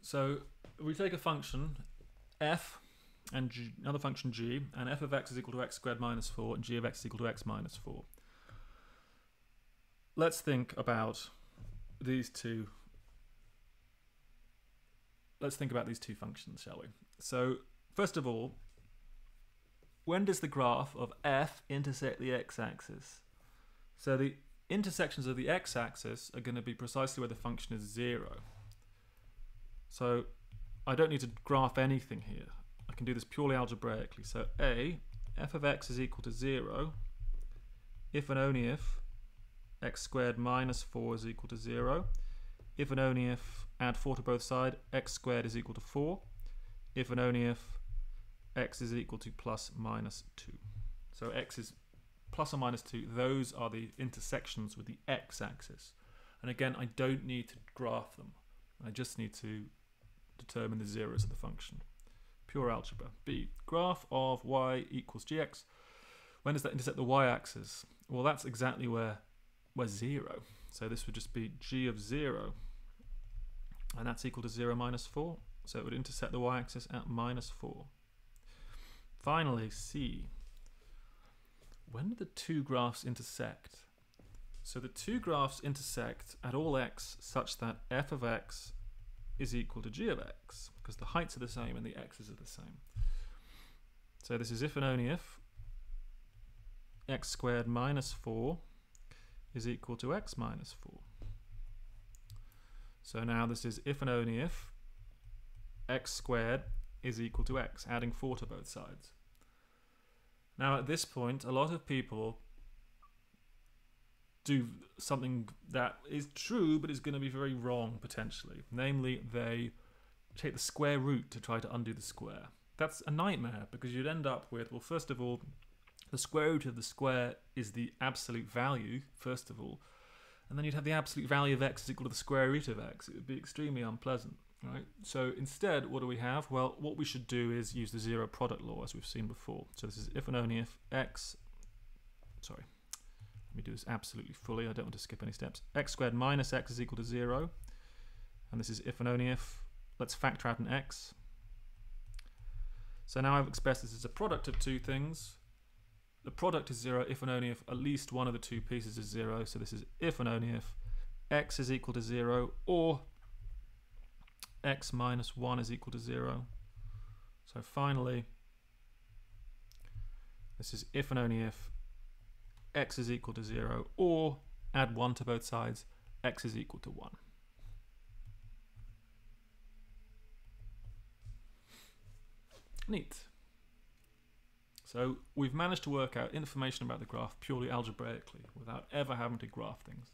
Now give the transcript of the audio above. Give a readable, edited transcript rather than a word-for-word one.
So we take a function f and g, another function g, and f of x is equal to x squared minus 4 and g of x is equal to x minus 4. Let's think about these two. Let's think about these two functions, shall we? So first of all, when does the graph of f intersect the x-axis? So the intersections of the x-axis are going to be precisely where the function is 0. So I don't need to graph anything here. I can do this purely algebraically. So a, f of x is equal to 0 if and only if x squared minus 4 is equal to 0. If and only if, add 4 to both sides, x squared is equal to 4. If and only if x is equal to plus minus 2. So x is plus or minus 2. Those are the intersections with the x-axis. And again, I don't need to graph them. I just need to determine the zeros of the function. Pure algebra. B, graph of y equals gx. When does that intersect the y-axis? Well, that's exactly where 0. So this would just be g of 0. And that's equal to 0 minus 4. So it would intersect the y-axis at minus 4. Finally, C. When do the two graphs intersect? So the two graphs intersect at all x such that f of x is equal to g of x, because the heights are the same and the x's are the same. So this is if and only if x squared minus 4 is equal to x minus 4. So now this is if and only if x squared is equal to x, adding 4 to both sides. Now at this point, a lot of people do something that is true but is going to be very wrong potentially. Namely, they take the square root to try to undo the square. That's a nightmare because you'd end up with, well, first of all, the square root of the square is the absolute value, first of all, and then you'd have the absolute value of x is equal to the square root of x. It would be extremely unpleasant, right? So instead, what do we have? Well, what we should do is use the zero product law, as we've seen before. So this is if and only if x, sorry, let me do this absolutely fully, I don't want to skip any steps. X squared minus x is equal to 0, and this is if and only if, let's factor out an x. So now I've expressed this as a product of two things. The product is 0 if and only if at least one of the two pieces is 0. So this is if and only if x is equal to 0 or x minus 1 is equal to 0. So finally, this is if and only if x is equal to 0 or add 1 to both sides, x is equal to 1. Neat. So we've managed to work out information about the graph purely algebraically without ever having to graph things.